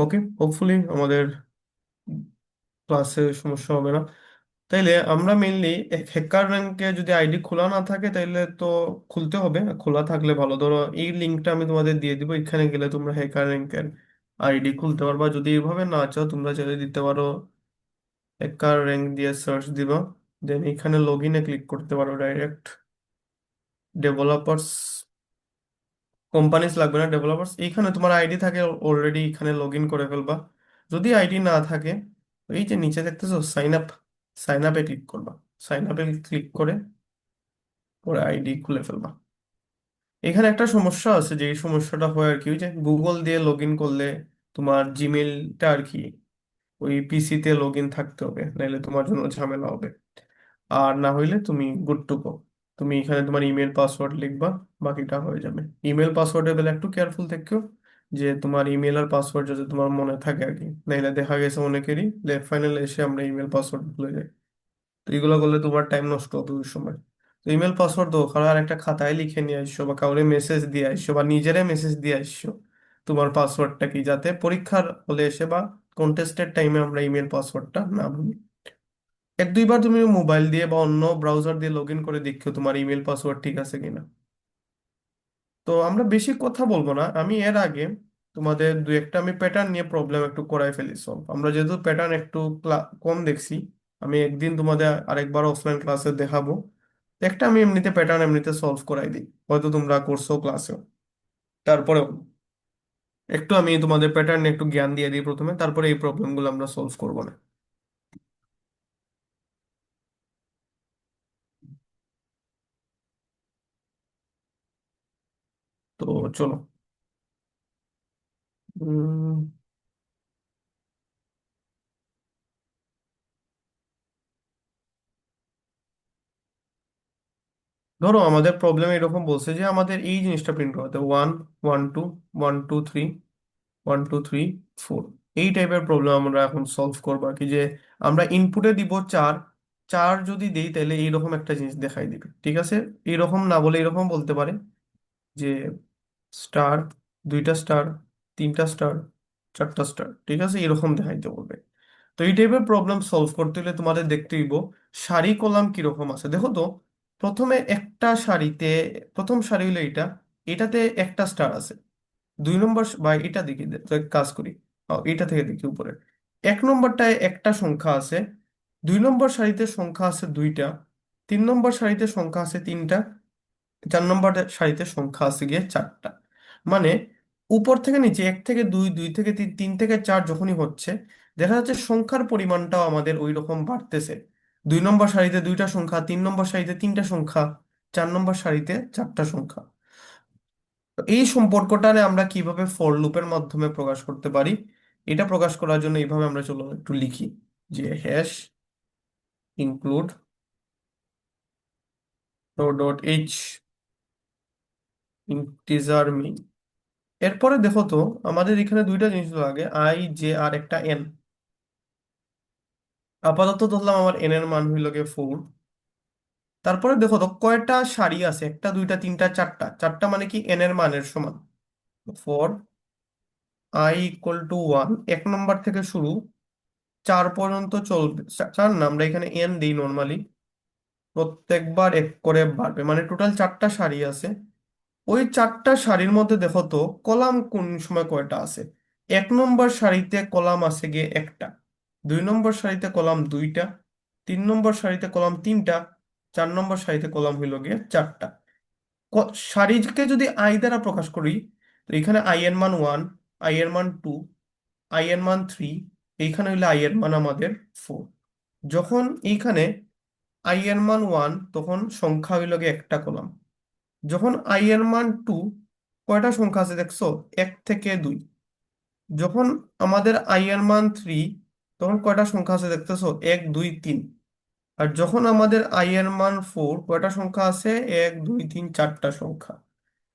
ওকে, hopefully আমাদের ক্লাসে সমস্যা হবে না। তাইলে আমরা মেইনলি হ্যাকার র্যাঙ্কে যদি আইডি খোলা না থাকে তাইলে তো খুলতে হবে। খোলা থাকলে ভালো, ধরো এই লিঙ্কটা আমি তোমাদের দিয়ে দিব, এখানে গেলে তোমরা হ্যাকার র্যাঙ্কের আইডি খুলতে পারবা। যদি এইভাবে না চাও তোমরা চাইলে দিতে পারো হ্যাকার র্যাঙ্ক দিয়ে সার্চ দিবা, দেন এখানে লগ ইনে ক্লিক করতে পারো ডাইরেক্ট। ডেভেলপার্স, কোম্পানিজ লাগবে না, ডেভেলপার্স। এইখানে তোমার আইডি থাকে অলরেডি, এখানে লগ ইন করে ফেলবা। যদি আইডি না থাকে, এই যে নিচে দেখতেছো সাইন আপ, সাইন আপে ক্লিক করবা। সাইন আপে ক্লিক করে পরে আইডি খুলে ফেলবা। এখানে একটা সমস্যা আছে, যে এই সমস্যাটা হয় আর কি, ওই যে গুগল দিয়ে লগ ইন করলে তোমার জিমেলটা আর কি ওই পিসিতে লগ ইন থাকতে হবে, নাহলে তোমার জন্য ঝামেলা হবে। আর না হইলে তুমি গুড টু গো। তুমি এখানে তোমার ইমেল পাসওয়ার্ড লিখবা, বাকিটা হয়ে যাবে। ইমেল পাসওয়ার্ডে বেলা একটু কেয়ারফুল থেকো, যে তোমার ইমেল আর পাসওয়ার্ড যাতে তোমার মনে থাকে আর কি। নাইলে দেখা গেছে অনেকেরই ফাইনালে এসে আমরা ইমেল পাসওয়ার্ড ভুলে যাই। তো এগুলো করলে তোমার টাইম নষ্ট হবে ওই সময়। তো ইমেল পাসওয়ার্ড দাও, কারো আর একটা খাতায় লিখে নিয়ে আসছো, বা কাউরে মেসেজ দিয়ে আসছো, বা নিজেরে মেসেজ দিয়ে আসছো তোমার পাসওয়ার্ডটা কি, যাতে পরীক্ষার হলে এসে বা কন্টেস্টের টাইমে আমরা ইমেল পাসওয়ার্ডটা না ভুলি। এক দুইবার তুমি মোবাইল দিয়ে বা অন্য ব্রাউজার দিয়ে লগ ইন করে দেখো তোমার ইমেল পাসওয়ার্ড ঠিক আছে কিনা। তো আমরা বেশি কথা বলবো না, আমি এর আগে তোমাদের দুই একটা আমি প্যাটার্ন নিয়ে প্রবলেম একটু করাই ফেলি সলভ। আমরা যেহেতু প্যাটার্ন একটু কম দেখছি, আমি একদিন তোমাদের আরেকবার অফলাইন ক্লাসে দেখাবো। একটা আমি এমনিতে প্যাটার্ন এমনিতে সলভ করাই দিই, হয়তো তোমরা করছো ক্লাসেও। তারপরেও একটু আমি তোমাদের প্যাটার্ন একটু জ্ঞান দিয়ে দিই প্রথমে, তারপরে এই প্রবলেমগুলো আমরা সলভ করবো না। তো চলো। উম, ধরো আমাদের প্রবলেম এরকম বলছে যে আমাদের এই জিনিসটা প্রিন্ট করতে 1 1 2 1 2 3 1 2 3 4, এই টাইপের প্রবলেম আমরা এখন সলভ করবো আর কি। যে আমরা ইনপুটে দিব 4, 4 যদি দেই তাহলে এইরকম একটা জিনিস দেখাই দিবে, ঠিক আছে। এইরকম না বলে এরকম বলতে পারে যে স্টার, দুইটা স্টার, তিনটা স্টার, চারটা স্টার, ঠিক আছে, এরকম দেখাইতে বলবে। তো এই টাইপের প্রবলেম সলভ করতে হলে তোমাদের দেখতে হইব সারি কলাম কিরকম আছে। দেখো তো, প্রথমে একটা সারিতে, প্রথম সারি হলো এটা, এটাতে একটা স্টার আছে। দুই নম্বর বা এটা দেখি, তো এক কাজ করি, এটা থেকে দেখি উপরে। এক নম্বরটায় একটা সংখ্যা আছে, দুই নম্বর সারিতে সংখ্যা আছে দুইটা, তিন নম্বর সারিতে সংখ্যা আছে তিনটা, চার নম্বর সারিতে সংখ্যা আছে গিয়ে চারটা। মানে উপর থেকে নিচে, এক থেকে দুই, দুই থেকে তিন, তিন থেকে চার যখনই হচ্ছে, দেখা যাচ্ছে সংখ্যার পরিমাণটাও আমাদের ওই রকম বাড়তেছে। দুই নম্বর সারিতে দুইটা সংখ্যা, তিন নম্বর সারিতে তিনটা সংখ্যা, চার নম্বর সারিতে চারটা সংখ্যা। তো এই সম্পর্কটারে আমরা কিভাবে ফর লুপের মাধ্যমে প্রকাশ করতে পারি, এটা প্রকাশ করার জন্য এইভাবে আমরা চলো একটু লিখি, যে hash include dot H integer mean. এরপরে দেখো তো, আমাদের এখানে দুইটা জিনিস লাগে, আই জে আর একটা এন। আপাতত ধরলাম আমার এন এর মান হইল গিয়ে 4। তারপরে দেখো তো কয়টা সারি আছে, একটা দুইটা তিনটা চারটা, চারটা মানে কি এন এর মানের সমান। ফর আই ইকুয়াল টু 1, এক নম্বর থেকে শুরু, চার পর্যন্ত চলবে। চার না, আমরা এখানে এন দিই নর্মালি, প্রত্যেকবার এক করে বাড়বে, মানে টোটাল চারটা সারি আছে। ওই চারটা সারির মধ্যে দেখো তো কলাম কোন সময় কয়টা আছে। এক নম্বর সারিতে কলাম আছে গিয়ে একটা, দুই নম্বর সারিতে কলাম দুইটা, তিন নম্বর সারিতে কলাম তিনটা, চার নম্বর সারিতে কলাম হইল গিয়ে চারটা। সারিকে যদি আই দ্বারা প্রকাশ করি, তো এখানে আই এর মান 1, আই এর মান 2, আই এর মান 3, এইখানে হইলে আই এর মান আমাদের 4। যখন এইখানে আই এর মান 1 তখন সংখ্যা হইল গিয়ে একটা কলাম। যখন আই এর মান 2, কয়টা সংখ্যা আছে দেখছো, এক থেকে দুই। যখন আমাদের আই এর মান 3, তখন কয়টা সংখ্যা আছে দেখতেছো, এক দুই তিন। আর যখন আমাদের আই এর মান 4, কয়টা সংখ্যা আছে, এক দুই তিন, চারটা সংখ্যা।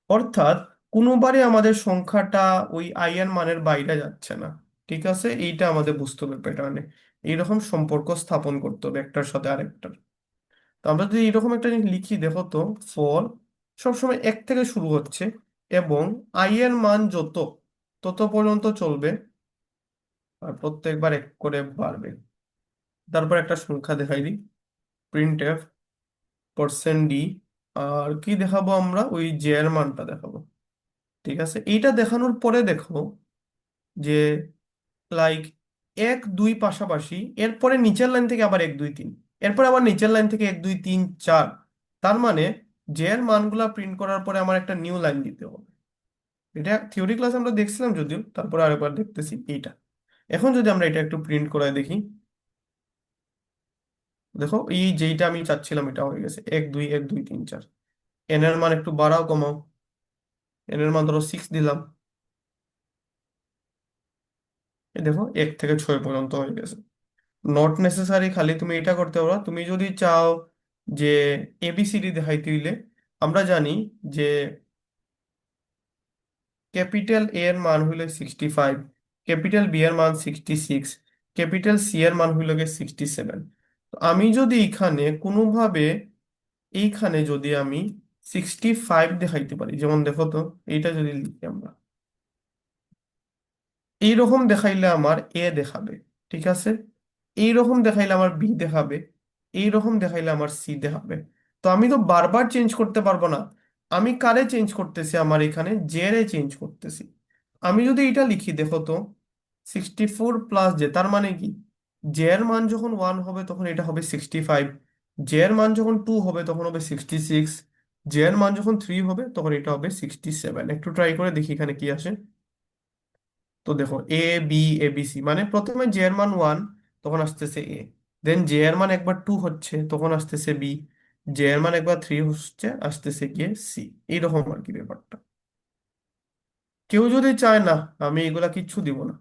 অর্থাৎ কোনোবারই আমাদের সংখ্যাটা ওই আই এর মানের বাইরে যাচ্ছে না। ঠিক আছে, এইটা আমাদের বুঝতে হবে প্যাটার্নে। এইরকম সম্পর্ক স্থাপন করতে হবে একটার সাথে আরেকটার। তো আমরা যদি এরকম একটা জিনিস লিখি, দেখো তো, ফর সবসময় এক থেকে শুরু হচ্ছে এবং আই এর মান যত, তত পর্যন্ত চলবে। আর প্রত্যেকবার এক করে বাড়বে। তারপর একটা সংখ্যা দেখাই দিই, প্রিন্ট এফ %d। আর কি দেখাবো আমরা, ওই জে এর মানটা দেখাবো। ঠিক আছে, এইটা দেখানোর পরে দেখো যে লাইক 1 2 পাশাপাশি, এরপরে নিচের লাইন থেকে আবার 1 2 3, এরপরে আবার নিচের লাইন থেকে 1 2 3 4। তার মানে জে এর মানগুলা প্রিন্ট করার পরে আমার একটা নিউ লাইন দিতে হবে। এটা থিওরি ক্লাস আমরা দেখছিলাম যদিও, তারপরে আরেকবার দেখতেছি এইটা। এখন যদি আমরা এটা একটু প্রিন্ট করে দেখি, দেখো এই যেইটা আমি চাচ্ছিলাম এটা হয়ে গেছে 1 2 1 2 3 4। এন এর মান একটু বাড়াও কমাও, এন এর মান ধরো 6 দিলাম, এই দেখো 1 থেকে 6 পর্যন্ত হয়ে গেছে। নট নেসেসারি খালি তুমি এটা করতে পারো, তুমি যদি চাও যে এবিসিডি দেখাইতে হইলে আমরা জানি যে ক্যাপিটাল এ এর মান হইলে 65, ক্যাপিটাল বি এর মান 66, ক্যাপিটাল সি এর মান হইল গিয়ে 67। আমি যদি এখানে কোনোভাবে এইখানে যদি আমি 65 দেখাইতে পারি, যেমন দেখো তো এইটা যদি লিখি আমরা, এইরকম দেখাইলে আমার এ দেখাবে। ঠিক আছে, এইরকম দেখাইলে আমার বি দেখাবে, এইরকম দেখাইলে আমার সি দেখাবে। তো আমি তো বারবার চেঞ্জ করতে পারবো না। আমি কারে চেঞ্জ করতেছি, আমার এখানে জে রে চেঞ্জ করতেছি। আমি যদি এটা লিখি দেখো তো, 64 + জে, তার মানে কি, জে এর মান যখন 1 হবে তখন এটা হবে 65, জে এর মান যখন 2 হবে তখন হবে 66, জে এর মান যখন 3 হবে তখন এটা হবে 67। একটু ট্রাই করে দেখি এখানে কি আসে। তো দেখো A B A B C, মানে প্রথমে জে এর মান 1 তখন আসতেছে এ, দেন জে এর মান একবার 2 হচ্ছে তখন আসতেছে বি, জে এর মান একবার 3 হচ্ছে আসতেছে গিয়ে সি। এইরকম আর কি ব্যাপারটা। কেউ যদি চায় না আমি এগুলা কিচ্ছু দিব না,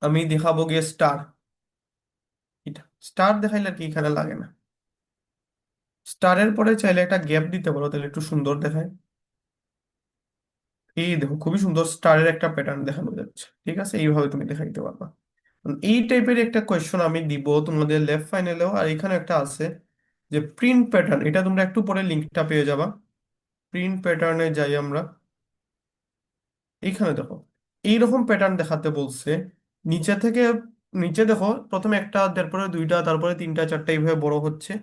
আমি দেখাবো গিয়ে স্টার। এটা স্টার দেখাইলে আর কি এখানে লাগে না। স্টারের পরে চাইলে একটা গ্যাপ দিতে পারো, তাহলে একটু সুন্দর দেখায়। এই দেখো খুবই সুন্দর স্টারের একটা প্যাটার্ন দেখানো যাচ্ছে। ঠিক আছে, এইভাবে তুমি দেখাইতে পারবা। এই টাইপের একটা কোয়েশ্চন আমি দিব তোমাদের লেফট ফাইনালেও। আর এখানে একটা আছে যে প্রিন্ট প্যাটার্ন, এটা তোমরা একটু পরে লিঙ্কটা পেয়ে যাবা। প্রিন্ট প্যাটার্নে যাই আমরা, এইখানে দেখো এইরকম প্যাটার্ন দেখাতে বলছে। নিচে থেকে, নিচে দেখো প্রথমে একটা, তারপরে দুইটা, তারপরে তিনটা চারটা এইভাবে বড় হচ্ছে।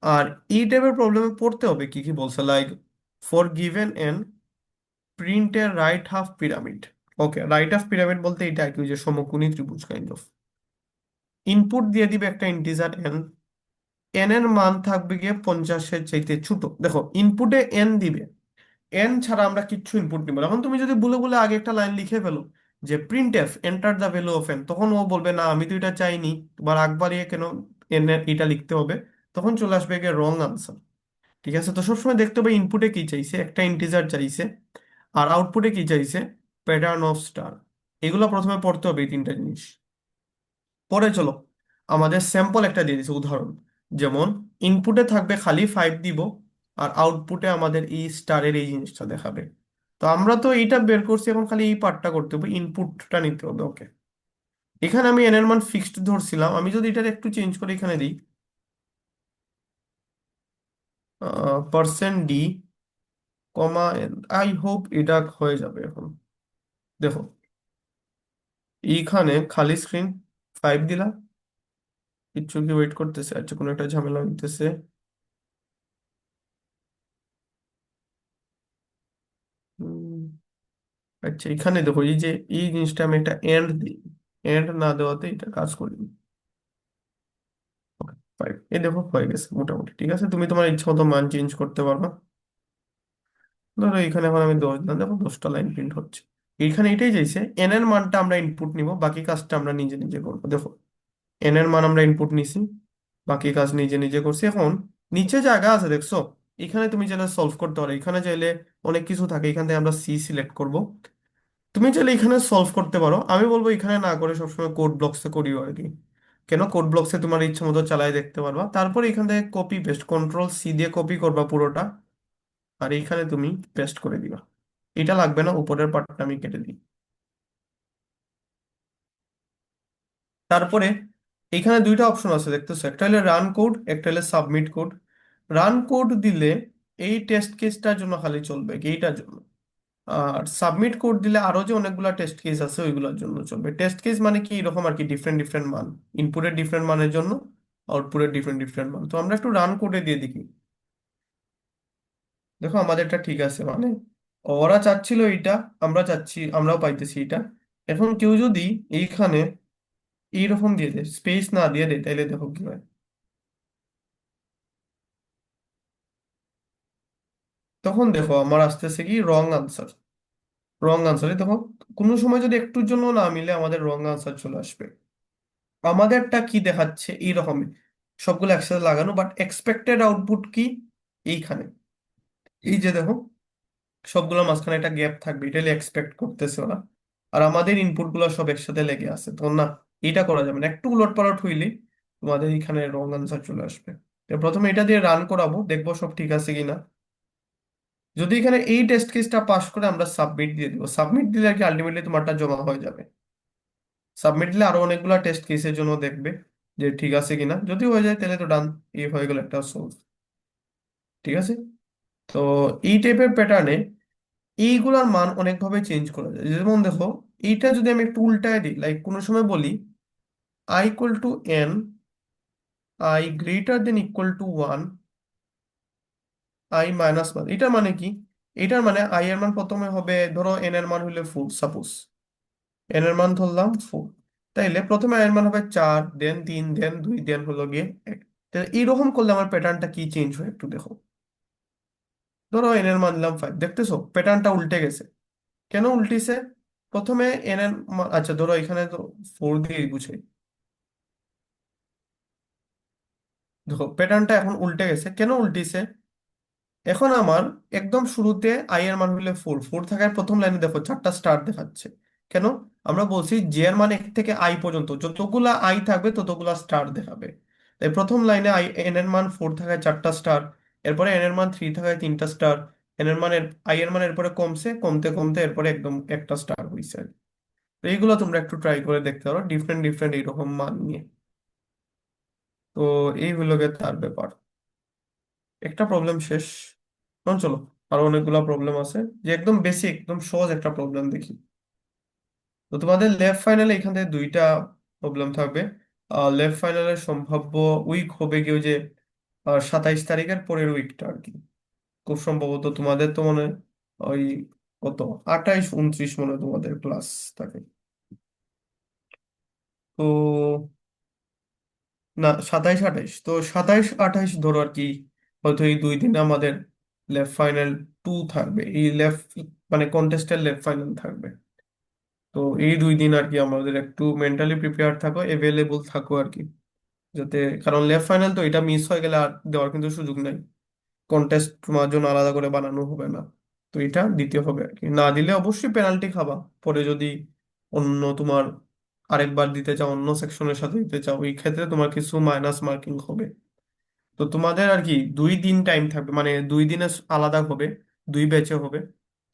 আর এই টাইপের প্রবলেমে পড়তে হবে কি কি বলছে, like for given N print এর রাইট হাফ পিরামিড। ওকে, রাইট হাফ পিরামিড বলতে এটা আর কি, ওই যে সমকোণী ত্রিভুজ কাইন্ড অফ। ইনপুট দিয়ে দিবে একটা ইন্টিজার এন, এন এর মান থাকবে গিয়ে 50-এর চাইতে ছোট। দেখো ইনপুটে এন দিবে, এন ছাড়া আমরা কিচ্ছু ইনপুট নিব না। এখন তুমি যদি বলে বলে আগে একটা লাইন লিখে ফেলো যে print F enter the value of N, তখন ও বলবে না আমি তো এটা চাইনি, তোমার আগ বাড়িয়ে কেন এন এটা লিখতে হবে, তখন চলে আসবে গিয়ে রং আনসার। ঠিক আছে, তো সবসময় দেখতে হবে ইনপুটে কি চাইছে, একটা ইন্টিজার চাইছে, আর আউটপুটে কি চাইছে, প্যাটার্ন অফ স্টার। এগুলো প্রথমে পড়তে হবে এই তিনটা জিনিস। পরে চলো, আমাদের স্যাম্পল একটা দিয়ে দিছে উদাহরণ, যেমন ইনপুটে থাকবে খালি 5 দিব, আর আউটপুটে আমাদের এই স্টারের এই জিনিসটা দেখাবে। তো আমরা তো এইটা বের করছি, এখন খালি এই পার্টটা করতে হবে, ইনপুটটা নিতে হবে। ওকে, এখানে আমি এন এর মান ফিক্সড ধরছিলাম, আমি যদি এটা একটু চেঞ্জ করে এখানে দিই %d, আই হোপ এটা হয়ে যাবে এখন। দেখো এইখানে খালি স্ক্রিন 5 দিলাম, কিচ্ছু কি ওয়েট করতেছে, আচ্ছা কোনো একটা ঝামেলা হইতেছে। হুম, আচ্ছা এখানে দেখো এই যে এই জিনিসটা আমি একটা এন্ড দিই, এন্ড না দেওয়াতে এটা কাজ করিনি। ফাইভ, এই দেখো হয়ে গেছে মোটামুটি। ঠিক আছে, তুমি তোমার ইচ্ছা মতো মান চেঞ্জ করতে পারবা। ধরো এখানে এখন আমি 10 দিলাম, দেখো 10টা লাইন প্রিন্ট হচ্ছে। এখানে এটাই চাইছে, এন এর মানটা আমরা ইনপুট নিব, বাকি কাজটা আমরা নিজে নিজে করবো। দেখো এন এর মান আমরা ইনপুট নিছি, বাকি কাজ নিজে নিজে করছি। এখন নিচে জায়গা আছে দেখছো, এখানে তুমি চাইলে সলভ করতে পারো। এখানে চাইলে অনেক কিছু থাকে, এখান থেকে আমরা সি সিলেক্ট করব। তুমি চাইলে এখানে সলভ করতে পারো, আমি বলবো এখানে না করে সবসময় কোড ব্লকসে করিও আর কি। কেন, কোড ব্লকসে তোমার ইচ্ছা মতো চালাই দেখতে পারবা। তারপর এখান থেকে কপি পেস্ট, কন্ট্রোল-সি দিয়ে কপি করবা পুরোটা, আর এইখানে তুমি পেস্ট করে দিবা। এটা লাগবে না, উপরের পার্টটা আমি কেটে দিই। তারপরে এখানে দুইটা অপশন আছে দেখতেছো, একটা হলে রান কোড, একটা হলে সাবমিট কোড। রান কোড দিলে এই টেস্ট কেসটার জন্য খালি চলবে, এইটার জন্য। আর সাবমিট কোড দিলে আরো যে অনেকগুলা টেস্ট কেস আছে ওইগুলোর জন্য চলবে। টেস্ট কেস মানে কি, এরকম আর কি, ডিফারেন্ট ডিফারেন্ট মান, ইনপুটের ডিফারেন্ট মানের জন্য আউটপুটের ডিফারেন্ট ডিফারেন্ট মান। তো আমরা একটু রান কোডে দিয়ে দেখি। দেখো আমাদেরটা ঠিক আছে, মানে ওরা চাচ্ছিল এইটা, আমরা চাচ্ছি, আমরাও পাইতেছি এটা। এখন কেউ যদি এইখানে এইরকম দিয়ে দেয়, স্পেস না দিয়ে দেয়, তাইলে দেখো কি হয়। তখন দেখো আমার আসতেছে কি রং আনসার। রং আনসারে দেখো, কোনো সময় যদি একটুর জন্য না মিলে আমাদের রং আনসার চলে আসবে। আমাদেরটা কি দেখাচ্ছে এইরকম, সবগুলো একসাথে লাগানো, বাট এক্সপেক্টেড আউটপুট কি এইখানে, এই যে দেখো সবগুলোর মাঝখানে একটা গ্যাপ থাকবে, এটা এক্সপেক্ট করতেছে ওরা। আর আমাদের ইনপুট গুলো সব একসাথে লেগে আছে, তখন না এটা করা যাবে না, একটু উলট পালট হইলে তোমাদের এখানে রং আনসার চলে আসবে। তো প্রথমে এটা দিয়ে রান করাবো, দেখবো সব ঠিক আছে কিনা। যদি এখানে এই টেস্ট কেসটা পাস করে আমরা সাবমিট দিয়ে দিব, সাবমিট দিলে আর কি আলটিমেটলি তোমারটা জমা হয়ে যাবে। সাবমিট দিলে আরো অনেকগুলো টেস্ট কেসের জন্য দেখবে যে ঠিক আছে কিনা, যদি হয়ে যায় তাহলে তো ডান, এই হয়ে গেল একটা সলভ। ঠিক আছে। তো এই টাইপের প্যাটার্নে এইগুলার মান অনেকভাবে চেঞ্জ করা যায়। যেমন দেখো, এইটা যদি আমি একটু উল্টায় দিই, লাইক কোনো সময় বলি I equal two N, I greater than equal two one, I minus one, এটা মানে কি? এটার মানে আই এর মান প্রথমে হবে, ধরো এন এর মান হইলে ফোর সাপোজ, এন এর মান ধরলাম ফোর, তাইলে প্রথমে আই এর মান হবে চার, দেন তিন, দেন দুই, দেন হলো গিয়ে এক। তাহলে এইরকম করলে আমার প্যাটার্নটা কি চেঞ্জ হয় একটু দেখো। ধরো এন এর মান দিলাম ফাইভ, দেখতেছো প্যাটার্নটা উল্টে গেছে। কেন উল্টিছে? প্রথমে এন এর আচ্ছা ধরো এখানে তো ফোর দিয়ে বুঝাই, দেখো প্যাটার্নটা এখন উল্টে গেছে। কেন উল্টিছে? এখন আমার একদম শুরুতে আই এর মান হলে ফোর, ফোর থাকার প্রথম লাইনে দেখো চারটা স্টার দেখাচ্ছে। কেন? আমরা বলছি জে এর মান এক থেকে আই পর্যন্ত যতগুলা আই থাকবে ততগুলা স্টার দেখাবে। তাই প্রথম লাইনে আই এন এর মান ফোর থাকায় চারটা স্টার, এরপরে এন এর মান থ্রি থাকায় তিনটা স্টার, এন এর মান আই এর মান এরপরে কমছে, কমতে কমতে এরপরে একদম একটা স্টার হয়েছে। তো এইগুলো তোমরা একটু ট্রাই করে দেখতে পারো ডিফারেন্ট ডিফারেন্ট এইরকম মান নিয়ে। তো এই হলো গিয়ে তার ব্যাপার। একটা প্রবলেম শেষ। এখন চলো আরো অনেকগুলা প্রবলেম আছে, যে একদম বেসিক একদম সহজ একটা প্রবলেম দেখি। তো তোমাদের লেফট ফাইনালে এখান থেকে দুইটা প্রবলেম থাকবে। লেফট ফাইনালের সম্ভাব্য উইক হবে কি ওই যে 27 তারিখের পরের উইকটা আর কি। খুব সম্ভবত তোমাদের তো মনে হয় ওই কত 28 29 মনে হয় তোমাদের ক্লাস থাকে। তো না, 27 28, তো 27 28 ধরো আর কি, হয়তো এই 2 দিনে আমাদের লেফট ফাইনাল টু থাকবে, এই লেফট মানে কন্টেস্টের লেফট ফাইনাল থাকবে। তো এই 2 দিন আর কি আমাদের একটু মেন্টালি প্রিপেয়ার থাকো, এভেলেবল থাকো আর কি, যাতে, কারণ লেফট ফাইনাল তো এটা মিস হয়ে গেলে আর দেওয়ার কিন্তু সুযোগ নাই, কন্টেস্ট তোমার জন্য আলাদা করে বানানো হবে না। তো এটা দিতে হবে আর কি, না দিলে অবশ্যই পেনাল্টি খাবা। পরে যদি অন্য তোমার আরেকবার দিতে চাও, অন্য সেকশনের সাথে দিতে চাও, এই ক্ষেত্রে তোমার কিছু মাইনাস মার্কিং হবে। তো তোমাদের আর কি 2 দিন টাইম থাকবে, মানে 2 দিনে আলাদা হবে, দুই ব্যাচে হবে।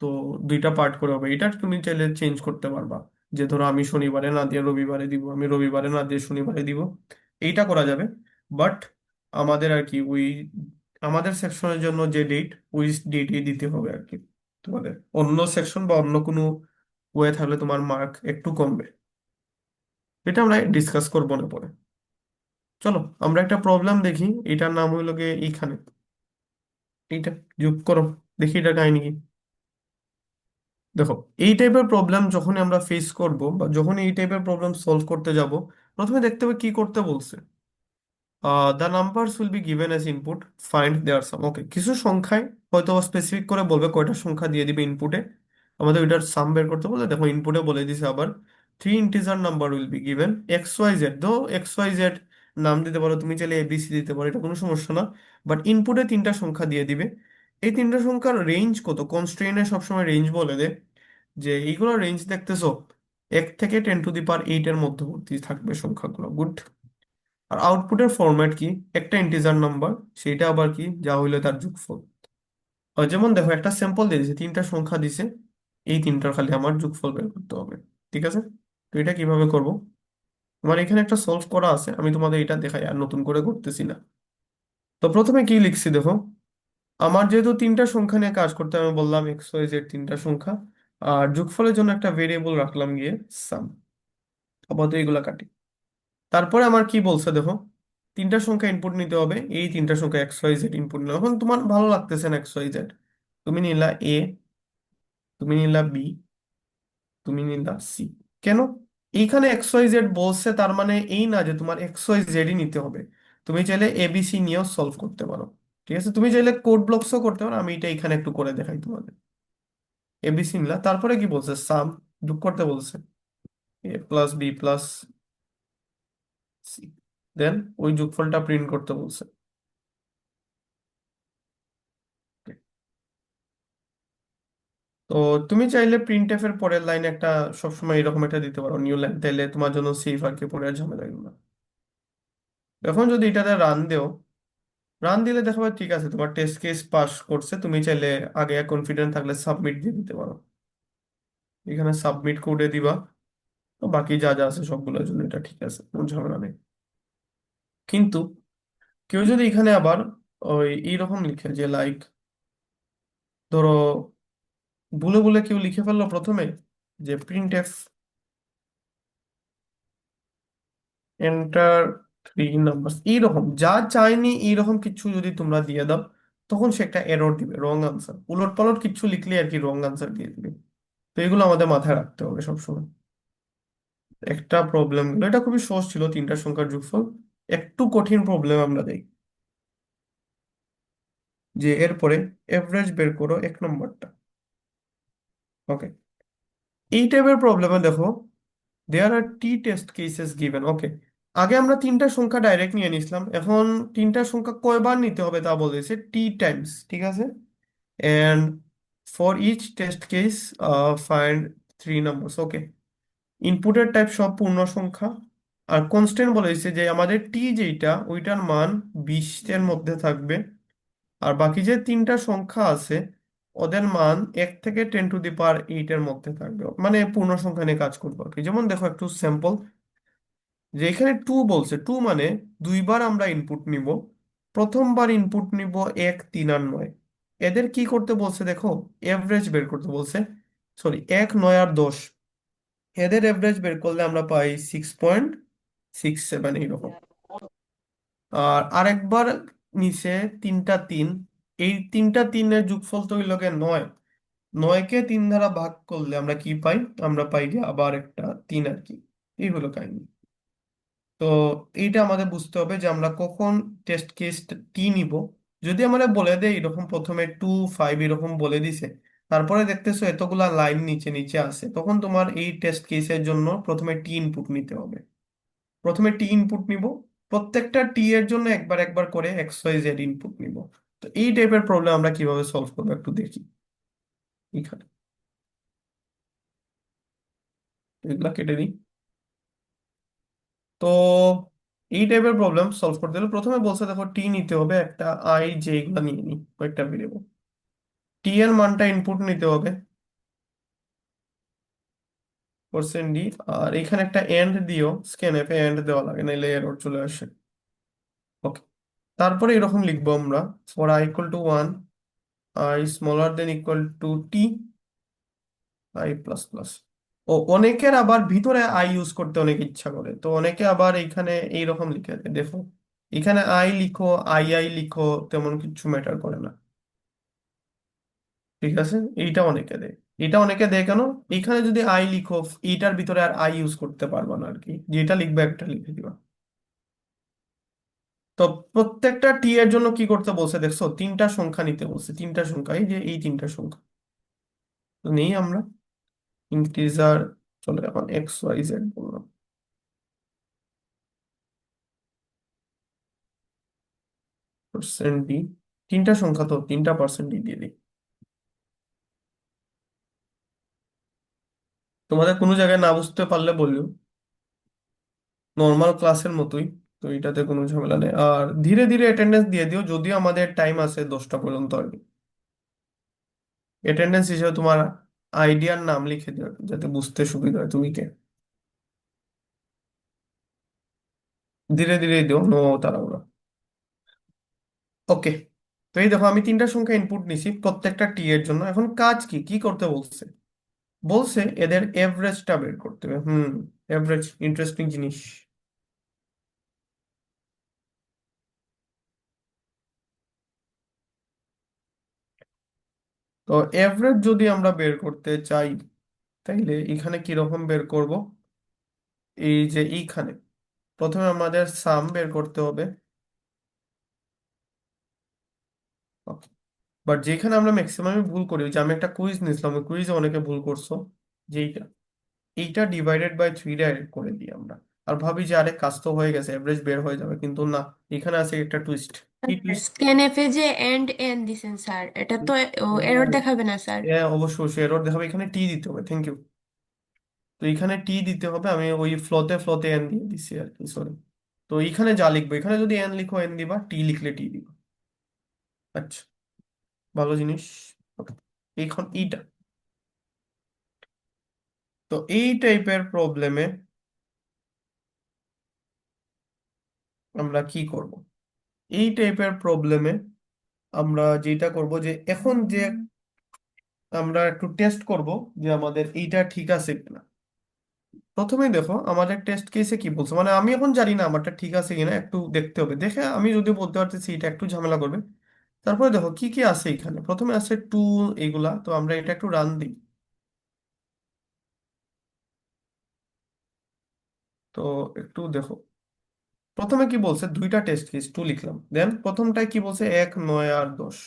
তো দুইটা পার্ট করে হবে, এটা তুমি চাইলে চেঞ্জ করতে পারবা, যে ধরো আমি শনিবারে না দিয়ে রবিবারে দিব, আমি রবিবারে না দিয়ে শনিবারে দিব, এইটা করা যাবে। বাট আমাদের আর কি ওই আমাদের সেকশনের জন্য যে ডেট, ওই ডেটই দিতে হবে আর কি। তোমাদের অন্য সেকশন বা অন্য কোনো ওয়ে থাকলে তোমার মার্ক একটু কমবে। এটা আমরা ডিসকাস করবো না পরে। চলো আমরা একটা প্রবলেম দেখি, এটার নাম হইলো গিয়ে এইখানে, এইটা যোগ করো, দেখি এটা কাহিনী কি। দেখো, এই টাইপের প্রবলেম যখন আমরা ফেস করব বা যখন এই টাইপের প্রবলেম সলভ করতে যাব, প্রথমে দেখতে হবে কি করতে বলছে। The numbers will be given as input, find their sum. Okay, কিছু সংখ্যায় হয়তো স্পেসিফিক করে বলবে কয়টা সংখ্যা দিয়ে দিবে ইনপুটে, আমাদের ওইটার সাম বের করতে বলে। দেখো ইনপুটে বলে দিছে আবার three integer number will be given X Y Z, দো এক্স ওয়াই জেড নাম দিতে পারো, তুমি চাইলে এবিসি দিতে পারো, এটা কোনো সমস্যা না। বাট ইনপুটে তিনটা সংখ্যা দিয়ে দিবে। এই তিনটা সংখ্যার রেঞ্জ কত, কনস্ট্রেইনে সবসময় রেঞ্জ বলে দে, যে এইগুলো রেঞ্জ দেখতেছো 1 থেকে 10⁸ এর মধ্যবর্তী থাকবে সংখ্যাগুলো, গুড। আর আউটপুটের ফরম্যাট কি, একটা ইন্টিজার নাম্বার, সেটা আবার কি, যা হইলো তার যোগফল। আর যেমন দেখো একটা স্যাম্পল দিয়ে দিছে, তিনটা সংখ্যা দিছে, এই তিনটার খালি আমার যোগফল বের করতে হবে। ঠিক আছে। তো এটা কিভাবে করব, আমার এখানে একটা সলভ করা আছে, আমি তোমাদের এটা দেখাই, আর নতুন করে করতেছি না। তো প্রথমে কি লিখছি দেখো, আমার যেহেতু তিনটা সংখ্যা নিয়ে কাজ করতে আমি বললাম এক্স ওয়াই জেড তিনটা সংখ্যা, আর যোগফলের জন্য একটা ভেরিয়েবল রাখলাম গিয়ে সাম। আপাতত এইগুলা কাটি। তারপরে আমার কি বলছে দেখো, তিনটা সংখ্যা ইনপুট নিতে হবে, এই তিনটা সংখ্যা এক্স ওয়াই জেড ইনপুট নিলাম। এখন তোমার ভালো লাগতেছে না এক্স ওয়াই জেড, তুমি নিলা এ, তুমি নিলা বি, তুমি নিলা সি। কেন? এইখানে এক্স ওয়াই জেড বলছে, তার মানে এই না যে তোমার এক্স ওয়াই জেডই নিতে হবে। তুমি চাইলে এবিসি নিয়েও সলভ করতে পারো। ঠিক আছে, তুমি চাইলে কোড ব্লকসও করতে পারো, আমি এটা এখানে একটু করে দেখাই তোমাদের। এবিসি নিলা, তারপরে কি বলছে, সাম যোগ করতে বলছে, এ প্লাস বি প্লাস সি, দেন ওই যোগফলটা প্রিন্ট করতে বলছে। তো তুমি চাইলে প্রিন্টএফ এর পরের লাইনে একটা সবসময় এরকম একটা দিতে পারো নিউ লাইন, তাইলে তোমার জন্য সেফ আর কি, পরে আর ঝামেলা লাগবে না। এখন যদি এটাতে রান দেও, রান দিলে দেখবে ঠিক আছে, তোমার টেস্ট কেস পাস করছে। তুমি চাইলে আগে কনফিডেন্ট থাকলে সাবমিট দিয়ে দিতে পারো। এখানে সাবমিট কোডে দিবা। তো বাকি যা যা আছে সবগুলোর জন্য এটা ঠিক আছে, কোনো ঝামেলা নেই। কিন্তু কেউ যদি এখানে আবার ওই এইরকম লিখে যে লাইক, ধরো ভুলে ভুলে কেউ লিখে ফেললো প্রথমে যে print F enter three number, এইরকম যা চাইনি এইরকম কিছু যদি তোমরা দিয়ে দাও, তখন সে একটা এরর দিবে, রং আনসার। উলট পালট কিছু লিখলে আর কি রং আনসার দিয়ে দিবে। তো এগুলো আমাদের মাথায় রাখতে হবে সবসময়। একটা প্রবলেম গুলো, এটা খুবই সহজ ছিল, তিনটা সংখ্যার যোগফল। একটু কঠিন প্রবলেম আমরা দেই, যে এরপরে এভারেজ বের করো এক নম্বরটা। ওকে, এই টাইপের প্রবলেমে দেখো, দেয়ার আর টি টেস্ট কেসেস গিভেন। ওকে, আগে আমরা তিনটা সংখ্যা ডাইরেক্ট নিয়ে নিছিলাম, এখন তিনটা সংখ্যা কয়বার নিতে হবে তা বলেছে, টি টাইমস। ঠিক আছে, and for each test case find three numbers. Okay, ইনপুটের টাইপ সব পূর্ণ সংখ্যা, আর কনস্ট্যান্ট বলেছে যে আমাদের টি যেটা ওইটার মান 20 এর মধ্যে থাকবে। আর বাকি যে তিনটা সংখ্যা আছে ওদের মান 1 থেকে 10⁸ এর মধ্যে থাকবে, মানে পূর্ণ সংখ্যা নিয়ে কাজ করবো আর কি। যেমন দেখো একটু স্যাম্পল, যে এখানে টু বলছে, টু মানে দুইবার আমরা ইনপুট নিব। প্রথমবার ইনপুট নিব 1, 3 আর 9। এদের কি করতে বলছে দেখো, এভারেজ বের করতে বলছে। সরি, 1, 9 আর 10, এদের এভারেজ বের করলে আমরা পাই 6.67 এইরকম। আর আরেকবার নিচে 3টা 3, এই 3টা 3-এর যোগফল তো হইল গিয়ে 9। 9কে 3 দ্বারা ভাগ করলে আমরা কি পাই, আমরা পাই যে আবার একটা 3 আর কি। এই হলো কাহিনী। তো এইটা আমাদের বুঝতে হবে যে আমরা কখন টেস্ট কেস টি নিব। যদি আমরা বলে দেয় এরকম প্রথমে 2, 5 এরকম বলে দিছে, তারপরে দেখতেছো এতগুলা লাইন নিচে নিচে আছে, তখন তোমার এই টেস্ট কেসের জন্য প্রথমে টি ইনপুট নিতে হবে। প্রথমে টি ইনপুট নিব, প্রত্যেকটা টি এর জন্য একবার একবার করে এক্স ওয়াই জেড ইনপুট নিব। তো এই টাইপের প্রবলেম আমরা কিভাবে সলভ করবো একটু দেখি এখানে। এগুলা কেটে দিই। তো এই টাইপের প্রবলেম সলভ করতে হলে প্রথমে বলছে দেখো টি নিতে হবে একটা, আই জে এগুলা নিয়ে নি কয়েকটা ভেরিয়েবল। টি এর মানটা ইনপুট নিতে হবে পার্সেন্ট ডি, আর এখানে একটা এন্ড দিও, স্ক্যানএফ এ এন্ড দেওয়া লাগে নাহলে এরর চলে আসে। ওকে, তারপরে এরকম লিখবো আমরা, for I equal to 1, I smaller than equal to T, I plus plus. ও অনেকের আবার ভিতরে আই ইউজ করতে অনেক ইচ্ছা করে, তো অনেকে আবার এখানে এইরকম লিখে দেয় দেখো, এখানে আই লিখো, আই আই লিখো, তেমন কিছু ম্যাটার করে না। ঠিক আছে, এইটা অনেকে দেয়। এটা অনেকে দেয় কেন, এখানে যদি আই লিখো, এইটার ভিতরে আর আই ইউজ করতে পারবা না আর কি, যেটা লিখবে একটা লিখে দিবা। তো প্রত্যেকটা টি এর জন্য কি করতে বলছে দেখছো, তিনটা সংখ্যা নিতে বলছে, তিনটা সংখ্যা, এই যে এই তিনটা সংখ্যা। তো নেই আমরা ইন্টিজার, চলো এখন এক্স ওয়াই জেড বললাম, পার্সেন্ট ডি। তিনটা সংখ্যা তো তিনটা পার্সেন্ট ডি দিয়ে দিই। তোমাদের কোনো জায়গায় না বুঝতে পারলে বললো, নর্মাল ক্লাসের মতোই। তো এটাতে কোনো ঝামেলা নেই, আর ধীরে ধীরে অ্যাটেন্ডেন্স দিয়ে দিও, যদিও আমাদের টাইম আছে 10টা পর্যন্ত আর কি। অ্যাটেন্ডেন্স হিসেবে তোমার আইডিয়ার নাম লিখে দিও যাতে বুঝতে সুবিধা হয় তুমি কে। ধীরে ধীরে দিও, নো তাড়াহুড়া। ওকে, তো এই দেখো আমি তিনটা সংখ্যা ইনপুট নিছি প্রত্যেকটা টি এর জন্য। এখন কাজ কি কি করতে বলছে? বলছে এদের এভারেজটা বের করতে হবে। এভারেজ ইন্টারেস্টিং জিনিস। তো এভারেজ যদি আমরা বের করতে চাই, তাইলে এখানে কিরকম বের করব? এই যে এইখানে প্রথমে আমাদের সাম বের করতে হবে। বাট যেখানে আমরা ম্যাক্সিমাম ভুল করি, ওই যে আমি একটা কুইজ নিয়েছিলাম, ওই কুইজে অনেকে ভুল করছো, যে এইটা এইটা ডিভাইডেড বাই 3 ডাইরেক্ট করে দিই আমরা। আর ভাবি যে আরে কাজ তো হয়ে গেছে, এভারেজ বের হয়ে যাবে, কিন্তু না। এখানে আছে একটা টুইস্ট। কি টুইস্ট? স্ক্যানএফে যে এন্ড এন দিছেন স্যার, এটা তো এরর দেখাবে না স্যার? হ্যাঁ অবশ্যই এরর দেখাবে, এখানে টি দিতে হবে। Thank you. তো এখানে টি দিতে হবে, আমি ওই ফ্লোতে ফ্লোতে এন দিয়ে দিছি আর কি, সরি। তো এখানে যা লিখবো, এখানে যদি এন লিখো এন দিবা, টি লিখলে টি দিবা। আচ্ছা, ভালো জিনিস। Okay. এখন এইটা, তো এই টাইপের প্রবলেমে আমরা কি করব? এই টাইপের প্রবলেমে আমরা যেটা করব, যে এখন যে আমরা একটু টেস্ট করব যে আমাদের এইটা ঠিক আছে কিনা। প্রথমেই দেখো আমাদের টেস্ট কেসে কি বলছে, মানে আমি এখন জানি না আমারটা ঠিক আছে কিনা, একটু দেখতে হবে। দেখে আমি যদি বলতে পারতেছি এটা একটু ঝামেলা করবে। তারপরে দেখো কি কি আছে এখানে। প্রথমে আছে টু, এগুলা তো আমরা এটা একটু রান দিই। তো একটু দেখো, প্রথমে কি বলছে, দুইটা টেস্ট কেস টু লিখলাম, দেন প্রথমটায় কি বলছে 1, 9 আর 10।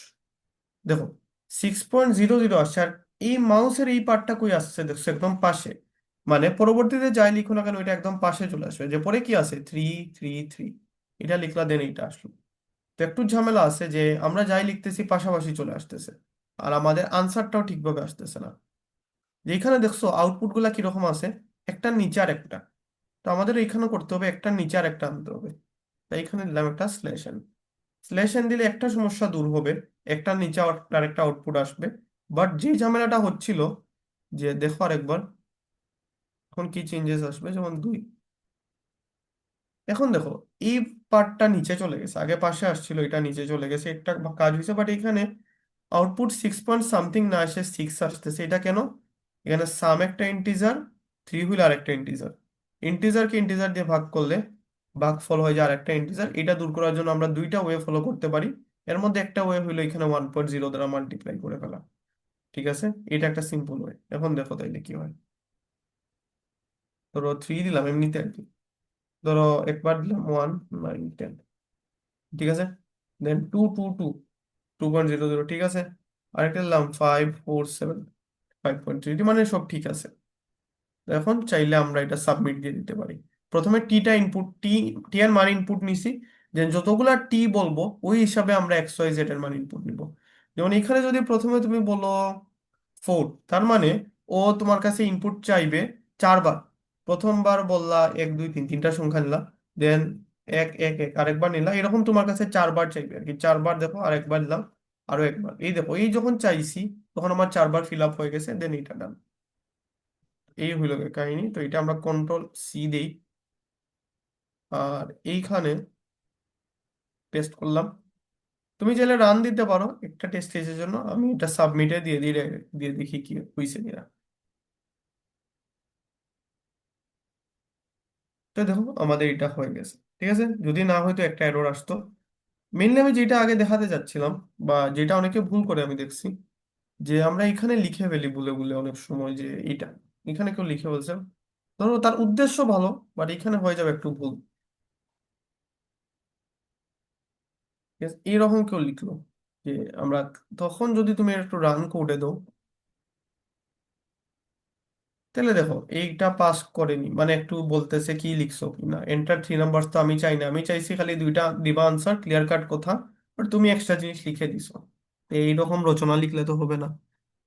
দেখো 6.00 আসছে, আর এই মাউসের এই পার্টটা কই আসছে দেখছো, একদম পাশে। মানে পরবর্তীতে যাই লিখো না কেন এটা একদম পাশে চলে আসবে। যে পরে কি আছে 3, 3, 3, এটা লিখলা, দেন এইটা আসলো। তো একটু ঝামেলা আছে যে আমরা যাই লিখতেছি পাশাপাশি চলে আসতেছে, আর আমাদের আনসারটাও ঠিকভাবে আসতেছে না। যেখানে দেখছো আউটপুট গুলা কিরকম আছে, একটা নিচে আর একটা। তো আমাদের এখানে করতে হবে একটা নিচে আর একটা আনতে হবে। তাই এখানে দিলাম একটা স্লেশন। স্লেশন দিলে একটা সমস্যা দূর হবে, একটা নিচে আর একটা আউটপুট আসবে। বাট যে ঝামেলাটা হচ্ছিল, যে দেখো আরেকবার এখন কি চেঞ্জেস আসবে, যেমন 2। এখন দেখো এই পার্টটা নিচে চলে গেছে, আগে পাশে আসছিল, এটা নিচে চলে গেছে, একটা কাজ হয়েছে। বাট এখানে আউটপুট 6 পয়েন্ট সামথিং না এসে 6 আসতেছে, এটা কেন? এখানে সাম একটা ইন্টিজার, থ্রি হুইল আর একটা ইন্টিজার। ইন্টিজারকে ইন্টিজার দিয়ে ভাগ করলে ভাগ ফল হয়ে যায় আর একটা ইন্টিজার। এটা দূর করার জন্য আমরা দুইটা ওয়ে ফলো করতে পারি। এর মধ্যে একটা ওয়ে হইলো এখানে 1.0 দ্বারা মাল্টিপ্লাই করে ফেলা। ঠিক আছে, এটা একটা সিম্পল ওয়ে। এখন দেখো তাইলে কি হয়। ধরো 3 দিলাম এমনিতে আর কি। ধরো একবার দিলাম 1, 9, 10। ঠিক আছে, দেন 2, 2, 2, 2.00, ঠিক আছে। আরেকটা দিলাম 5, 4, 7, 5.3, মানে সব ঠিক আছে। তো এখন চাইলে আমরা এটা সাবমিট দিয়ে দিতে পারি। প্রথমে টিটা ইনপুট, টি এর মান ইনপুট নিছি। যে যতগুলা টি বলবো ওই হিসাবে আমরা এক্স ওয়াই জেড এর মান ইনপুট নিব। যেমন এখানে যদি প্রথমে তুমি বলো 4, তার মানে ও তোমার কাছে ইনপুট চাইবে 4 বার। প্রথমবার বললা 1, 2, 3, তিনটা সংখ্যা নিলা, দেন 1, 1, 1 আরেকবার নিলা, এরকম তোমার কাছে 4 বার চাইবে আর কি। 4 বার দেখো, আরেকবার দিলাম, আরো একবার, এই দেখো এই যখন চাইছি তখন আমার 4 বার ফিল আপ হয়ে গেছে, দেন এইটা ডান। এই হইল গিয়ে কাহিনী। তো এটা আমরা কন্ট্রোল সি দেই, আর এইখানে টেস্ট করলাম। তুমি চাইলে রান দিতে পারো একটা টেস্ট কেসের জন্য, আমি এটা সাবমিটে দিয়ে দিয়ে দিয়ে দেখি কি হয়েছে কিনা। তো দেখো আমাদের এটা হয়ে গেছে। ঠিক আছে, যদি না হয়তো একটা এরর আসতো। মেনলি আমি যেটা আগে দেখাতে যাচ্ছিলাম, বা যেটা অনেকে ভুল করে আমি দেখছি, যে আমরা এখানে লিখে ফেলি ভুলে ভুলে অনেক সময়, যে এইটা এখানে কেউ লিখে বলছে, ধরো তার উদ্দেশ্য ভালো, বাট এখানে হয়ে যাবে একটু ভুল। ঠিক আছে? এইরকম কেউ লিখলো, যে আমরা, তখন যদি তুমি একটু রান কোডে দাও, তাহলে দেখো এইটা পাস করেনি, মানে একটু বলতেছে কি লিখছো কিনা। এন্টার 3 নাম্বার তো আমি চাই না, আমি চাইছি খালি দুইটা দিবা আনসার, ক্লিয়ার কাট কথা। বাট তুমি এক্সট্রা জিনিস লিখে দিছো। তো এইরকম রচনা লিখলে তো হবে না।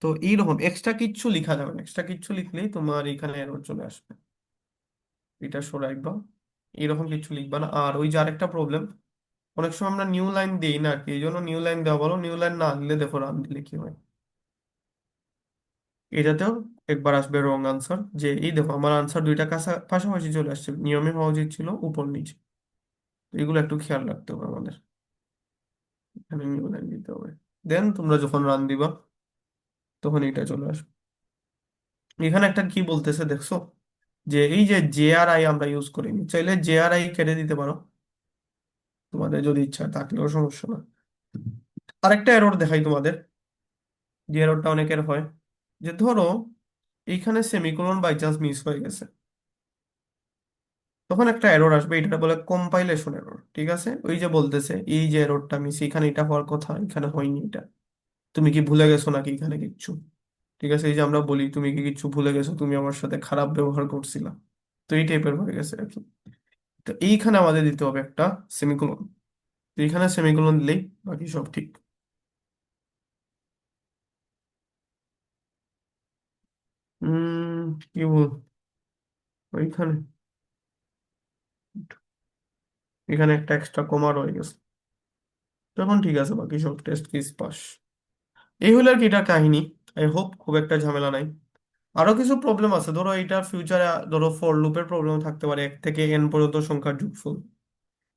তো এইরকম এক্সট্রা কিচ্ছু লিখা যাবে না, এক্সট্রা কিচ্ছু লিখলেই তোমার এখানে এরর চলে আসবে। এটা সরাইবা, এইরকম কিছু লিখবা না। আর ওই যে আরেকটা প্রবলেম, অনেক সময় আমরা নিউ লাইন দিই না আর কি, এই জন্য নিউ লাইন দেওয়া বলো। নিউ লাইন না দিলে দেখো রান দিলে কি হয়। এটাতেও একবার আসবে রং আনসার, যে এই দেখো আমার আনসার দুইটা পাশাপাশি চলে আসছে, নিয়মে হওয়া উচিত ছিল উপর নিচে। তো এগুলো একটু খেয়াল রাখতে হবে আমাদের। এখানে নিউ লাইন দিতে হবে। দেন তোমরা যখন রান দিবা তখন এটা চলে আসবে। এখানে একটা কি বলতেছে দেখছো, যে এই যে জে আর আই আমরা ইউজ করিনি, চাইলে জে আর আই কেটে দিতে পারো তোমাদের যদি ইচ্ছা থাকলেও সমস্যা না। আরেকটা এরর দেখাই তোমাদের, যে এররটা অনেকের হয়, যে ধরো এইখানে সেমিকোলন বাই চান্স মিস হয়ে গেছে, তখন একটা এরর আসবে, এটা বলে কম্পাইলেশন এরর। ঠিক আছে, ওই যে বলতেছে এই যে এররটা মিস, এখানে এটা হওয়ার কথা, এখানে হয়নি এটা, তুমি কি ভুলে গেছো নাকি এখানে কিচ্ছু। ঠিক আছে, এই যে আমরা বলি তুমি কি কিচ্ছু ভুলে গেছো, তুমি আমার সাথে খারাপ ব্যবহার করছিলা, তো এই টাইপের হয়ে গেছে আর কি। তো এইখানে আমাদের দিতে হবে একটা সেমিকোলন, তো এইখানে সেমিকোলন দিলেই বাকি সব ঠিক। কি বল, ওইখানে এখানে একটা এক্সট্রা কমা রয়ে গেছে, তখন ঠিক আছে, বাকি সব টেস্ট কেস পাস। এই হলো আর কি এটা কাহিনী। আই হোপ খুব একটা ঝামেলা নাই। আরো কিছু প্রবলেম আছে, ধরো এটা ফিউচারে, ধরো ফর লুপের প্রবলেম থাকতে পারে, 1 থেকে n পর্যন্ত সংখ্যার যোগফল।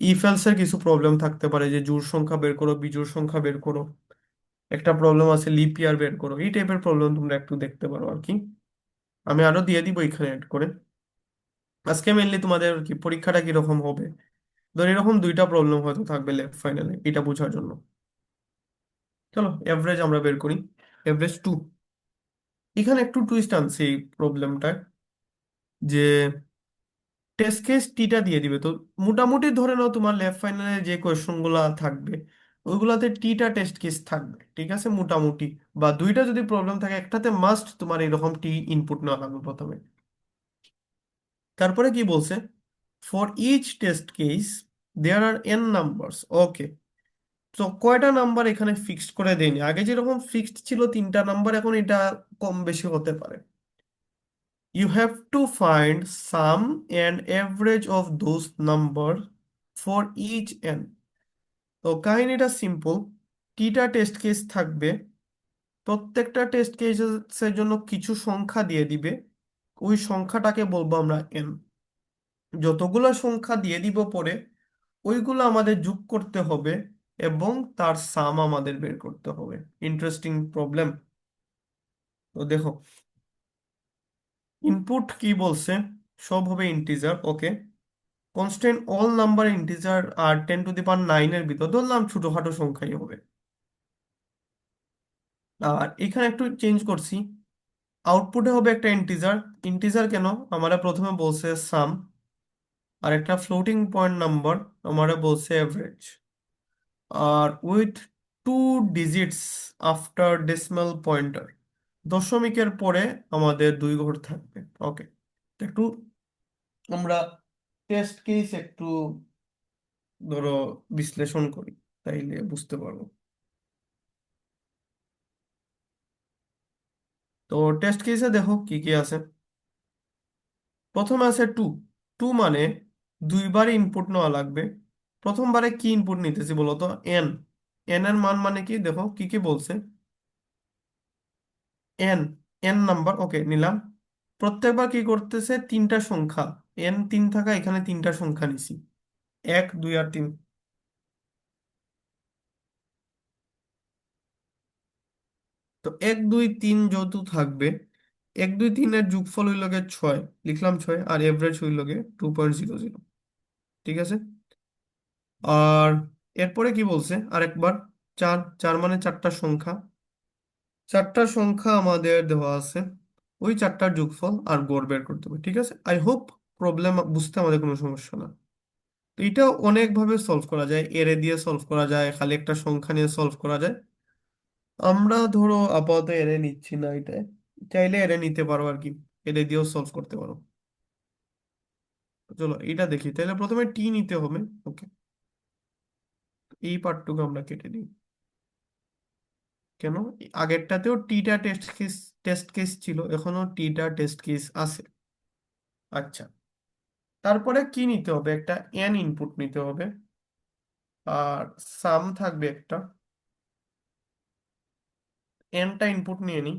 ইফ এলস এর কিছু প্রবলেম থাকতে পারে, যে জোড় সংখ্যা বের করো, বিজোড় সংখ্যা বের করো। একটা প্রবলেম আছে লিপ ইয়ার বের করো, এই টাইপের প্রবলেম তোমরা একটু দেখতে পারো আর কি। আমি আরো দিয়ে দিব এখানে অ্যাড করে। আজকে মেনলি তোমাদের কি পরীক্ষাটা কিরকম হবে, ধর এরকম দুইটা প্রবলেম হয়তো থাকবে লেফট ফাইনালে, এটা বোঝার জন্য। চলো এভারেজ আমরা বের করি। এভারেজ 2। এখানে একটু টুইস্ট আনছে এই প্রবলেমটায়, যে টেস্ট কেস টিটা দিয়ে দিবে তো। মোটামুটি ধরে নাও তোমার লেফট ফাইনালে যে কোয়েশ্চন গুলা থাকবে ওইগুলাতে টিটা টেস্ট কেস থাকবে, ঠিক আছে মোটামুটি। বা দুইটা যদি প্রবলেম থাকে, একটাতে মাস্ট তোমার এরকম টি ইনপুট নেওয়া লাগবে প্রথমে। তারপরে কি বলছে, for each test case there are N numbers. Okay, তো কয়টা নাম্বার এখানে ফিক্সড করে দেয়নি, আগে যেরকম ফিক্সড ছিল 3টা নাম্বার, এখন এটা কম বেশি হতে পারে। You have to find sum and average of those numbers for each n. তো কাহিনীটা সিম্পল, টিটা টেস্ট কেস থাকবে, প্রত্যেকটা টেস্ট কেসের জন্য কিছু সংখ্যা দিয়ে দিবে, ওই সংখ্যাটাকে বলবো আমরা এন। যতগুলো সংখ্যা দিয়ে দিব পরে, ওইগুলো আমাদের যোগ করতে হবে এবং তার সাম আমাদের বের করতে হবে। Interesting problem. তো দেখো, ইনপুট কি বলছে, সব হবে ইন্টিজার। ওকে, কনস্ট্যান্ট অল নাম্বার ইন্টিজার আর 10⁹ এর ভিতর ধরলাম ছোটখাটো সংখ্যাই হবে। আর এখানে একটু চেঞ্জ করছি, আউটপুটে হবে একটা ইন্টিজার। ইন্টিজার কেন, আমরা প্রথমে বলছে সাম, আর একটা ফ্লোটিং পয়েন্ট নাম্বার আমরা বলছে এভারেজ, আর with 2 digits after decimal pointer. দশমিকের পরে আমাদের 2 ঘর থাকবে। ওকে, একটু আমরা টেস্ট কেস একটু ধরো বিশ্লেষণ করি, তাইলে বুঝতে পারবো। তো টেস্ট কেসে দেখো কি কি আছে। প্রথমে আছে টু। টু মানে দুইবার ইনপুট নেওয়া লাগবে। প্রথমবারে কি ইনপুট নিতেছি বলো তো, এন। এন এর মান মানে কি, দেখো কি কি বলছে, এন, এন নাম্বার। ওকে, নিলাম। প্রত্যেকবার কি করতেছে, 3টা সংখ্যা, এন 3 থাকা, এখানে 3টা সংখ্যা নিছি, 1 2 আর 3। তো 1 2 3 যেহেতু থাকবে, 1 2 3 এর যোগফল হইল গে 6, লিখলাম 6, আর এভারেজ হইল গে 2.00। ঠিক আছে, আর এরপরে কি বলছে আরেকবার, চার। চার মানে 4টা সংখ্যা, 4টা সংখ্যা আমাদের দেওয়া আছে, ওই 4টার যোগফল আর গড় বের করতে হবে। ঠিক আছে, আই হোপ প্রবলেম বুঝতে আমাদের কোনো সমস্যা না। তো এটা অনেক ভাবে সলভ করা যায়, এরে দিয়ে সলভ করা যায়, খালি একটা সংখ্যা নিয়ে সলভ করা যায়। আমরা ধরো আপাতত এরে নিচ্ছি না এটা, চাইলে এরে নিতে পারো আর কি, এরে দিয়েও সলভ করতে পারো। চলো এটা দেখি, তাহলে প্রথমে টি নিতে হবে। ওকে, এই পার্টটুকু আমরা কেটে দিই। কেন, আগেরটাতেও টেস্ট কেস ছিল, এখনো টিটা টেস্ট কেস আছে। আচ্ছা, তারপরে কি নিতে হবে, একটা এন ইনপুট নিতে হবে, আর সাম থাকবে একটা, এনটা ইনপুট নিয়ে নিই।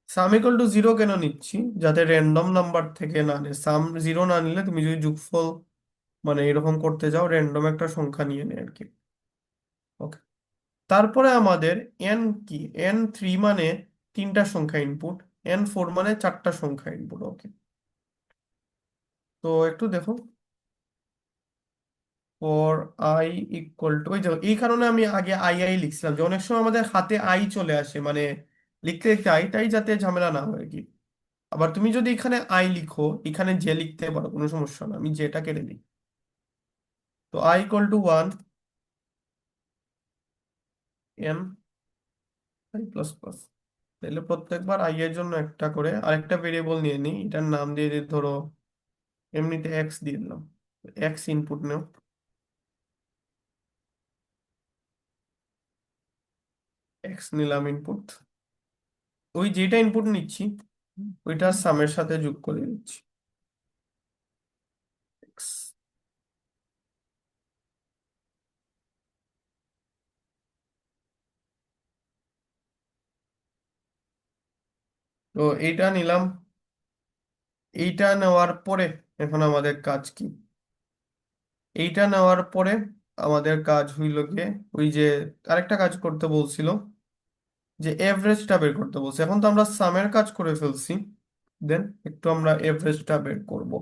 সাম ইকুয়াল টু 0 কেন নিচ্ছি, যাতে র্যান্ডম নাম্বার থেকে না নে, সাম 0 না নিলে তুমি যদি যোগফল মানে এরকম করতে যাও, র্যান্ডম একটা সংখ্যা নিয়ে নেয় আর কি। ওকে। তারপরে আমাদের এন কি, N3 মানে তিনটা সংখ্যা ইনপুট, N4 মানে চারটা সংখ্যা ইনপুট। ওকে। তো একটু দেখো, ফর আই ইকুয়াল টু, ওই যে এই কারণে আমি আগে আই লিখছিলাম, যে অনেক সময় আমাদের হাতে আই চলে আসে, মানে লিখতে লিখতে আইটাই যাতে ঝামেলা না হয় আর কি। আবার তুমি যদি এখানে আই লিখো, এখানে জে লিখতে পারো, কোনো সমস্যা না, আমি যেটা কেটে দিই। তো I equal to 1, N I plus plus. তাহলে প্রত্যেকবার আই এর জন্য একটা করে আরেকটা ভেরিয়েবল নিয়ে নিই, এটার নাম দিয়ে দিই ধরো, এমনিতে এক্স দিয়ে দিলাম। এক্স ইনপুট নেও, এক্স নিলাম ইনপুট। ওই যেটা ইনপুট নিচ্ছি ওইটা সামের সাথে যোগ করে দিচ্ছি, এক্স। তো এইটা নিলাম। এইটা নেওয়ার পরে এখন আমাদের কাজ কি? এইটা নেওয়ার পরে আমাদের কাজ হইল গিয়ে, ওই যে আরেকটা কাজ করতে বলছিল, যে এভারেজটা বের করতে বলছে। এখন তো আমরা সামের কাজ করে ফেলছি, দেন একটু আমরা এভারেজটা বের করব।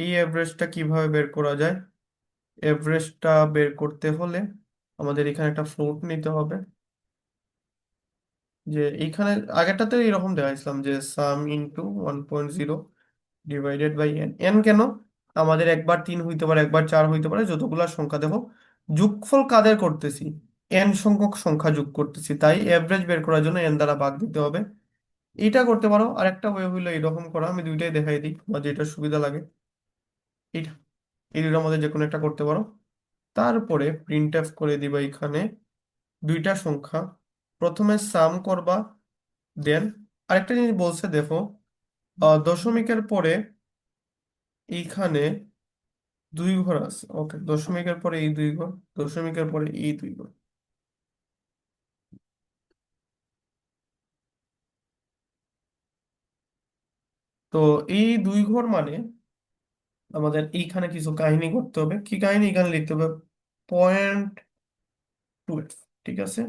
এই এভারেজটা কিভাবে বের করা যায়? এভারেজটা বের করতে হলে আমাদের এখানে একটা ফ্লোট নিতে হবে, যে এইখানে আগেরটাতে এরকম দেখাইছিলাম যে sum into 1.0 divided by N. N কেন? আমাদের একবার 3 হইতে পারে, একবার 4 হইতে পারে, যতগুলা সংখ্যা দেখো, যোগফল কাদের করতেছি, এন সংখ্যক সংখ্যা যোগ করতেছি, তাই এভারেজ বের করার জন্য এন দ্বারা ভাগ দিতে হবে। এইটা করতে পারো। আরেকটা ওয়ে হইলো এরকম করা, আমি দুইটাই দেখাই দিই বা যেটা সুবিধা লাগে। এইটা, এই দুইটার মধ্যে যে কোনো একটা করতে পারো। তারপরে প্রিন্ট এফ করে দিবা এখানে দুইটা সংখ্যা, প্রথমে সাম করবা, দেন আরেকটা জিনিস বলছে দেখো, দশমিকের পরে এইখানে দুই ঘর আছে। ওকে, দশমিকের পরে এই দুই ঘর, দশমিকের পরে এই দুই ঘর। তো এই দুই ঘর মানে আমাদের এইখানে কিছু কাহিনী করতে হবে। কি কাহিনী? এখানে লিখতে হবে 0.2f। ঠিক আছে,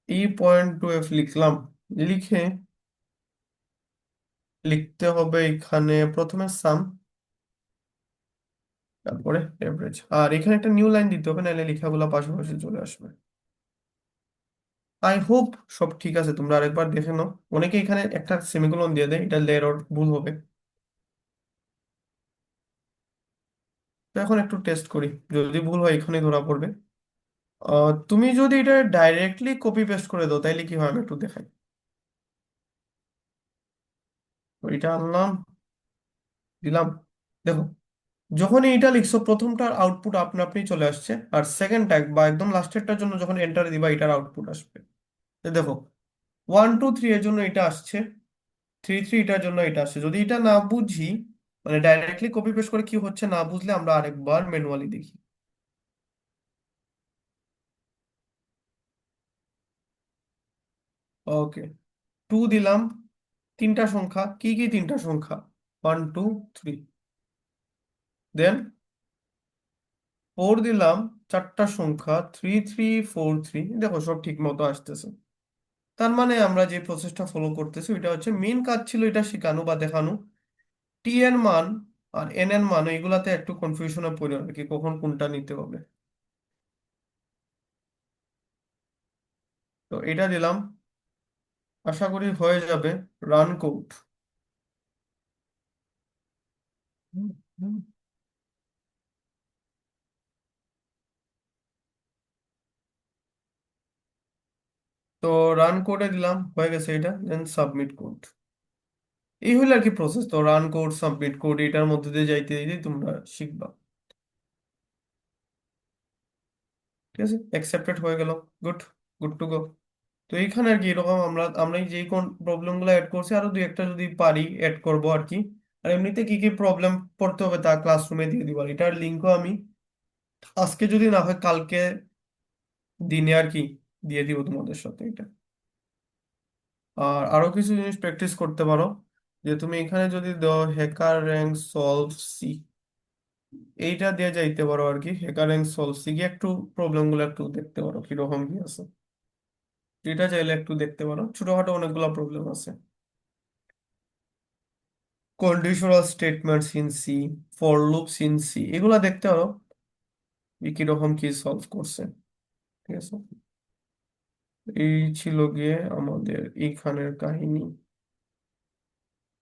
এই 0.2f লিখলাম। লিখে লিখতে হবে এখানে প্রথমে সাম, তারপরে এভারেজ, আর এখানে একটা নিউ লাইন দিতে হবে, নাহলে লেখাগুলো পাশাপাশি চলে আসবে। আই হোপ সব ঠিক আছে, তোমরা আরেকবার দেখে নাও। অনেকে এখানে একটা সেমিকোলন দিয়ে দেয়, এটা এরর, ভুল হবে। তো এখন একটু টেস্ট করি, যদি ভুল হয় এখানে ধরা পড়বে। তুমি যদি এটা ডাইরেক্টলি কপি পেস্ট করে দাও তাইলে কি হয় আমি একটু দেখাই। তো এটা আনলাম, দিলাম, দেখো যখন এইটা লিখছো প্রথমটার আউটপুট আপনা আপনি চলে আসছে, আর সেকেন্ড ট্যাগ বা একদম লাস্টেরটার জন্য যখন এন্টার দিবা এটার আউটপুট আসবে। তো দেখো 1 2 3 এর জন্য এটা আসছে, 3 3 এটার জন্য এটা আসছে। যদি এটা না বুঝি, মানে ডাইরেক্টলি কপি পেস্ট করে কি হচ্ছে না বুঝলে, আমরা আরেকবার ম্যানুয়ালি দেখি। ওকে, 2 দিলাম, তিনটা সংখ্যা, কি কি তিনটা সংখ্যা, 1 2 3। দেন 4 দিলাম, চারটা সংখ্যা, 3 3 4 3। দেখো সব ঠিক মতো আসতেছে। তার মানে আমরা যে প্রসেসটা ফলো করতেছি ওইটা হচ্ছে, মেন কাজ ছিল এটা শেখানো বা দেখানো। টি এর মান আর এন এর মান এইগুলাতে একটু কনফিউশনে পড়ে আর কি, কখন কোনটা নিতে হবে। তো এটা দিলাম, আশা করি হয়ে যাবে। Run code. তো রান কোডে দিলাম, হয়ে গেছে এটা, দেন সাবমিট কোড। এই হলো আর কি প্রসেস। তো রান কোড, সাবমিট কোড, এটার মধ্যে দিয়ে যাইতে যাইতে তোমরা শিখবা। ঠিক আছে, অ্যাকসেপ্টেড হয়ে গেল। Good, good to go. তো এইখানে আর কি এরকম আমরা আমরা যে কোন প্রবলেম গুলো অ্যাড করছি, আরো দুই একটা যদি পারি অ্যাড করব আর কি। আর এমনিতে কি কি প্রবলেম পড়তে হবে তা ক্লাসরুমে দিয়ে দিব, আর এটার লিঙ্কও আমি আজকে যদি না হয় কালকে দিনে আর কি দিয়ে দিব তোমাদের সাথে এটা। আর আরো কিছু জিনিস প্র্যাকটিস করতে পারো। যে তুমি এখানে যদি দাও হ্যাকার র্যাঙ্ক সলভ সি, এইটা দিয়ে যাইতে পারো আর কি। হ্যাকার র্যাঙ্ক সলভ সি গিয়ে একটু প্রবলেম গুলো একটু দেখতে পারো কিরকম কি আছে। এটা চাইলে একটু দেখতে পারো, ছোটখাটো অনেকগুলো প্রবলেম আছে। Conditional statements in C, for loops in C, এগুলা দেখতে পারো কিরকম কি সলভ করছে। ঠিক আছে, এই ছিল গিয়ে আমাদের এইখানের কাহিনী।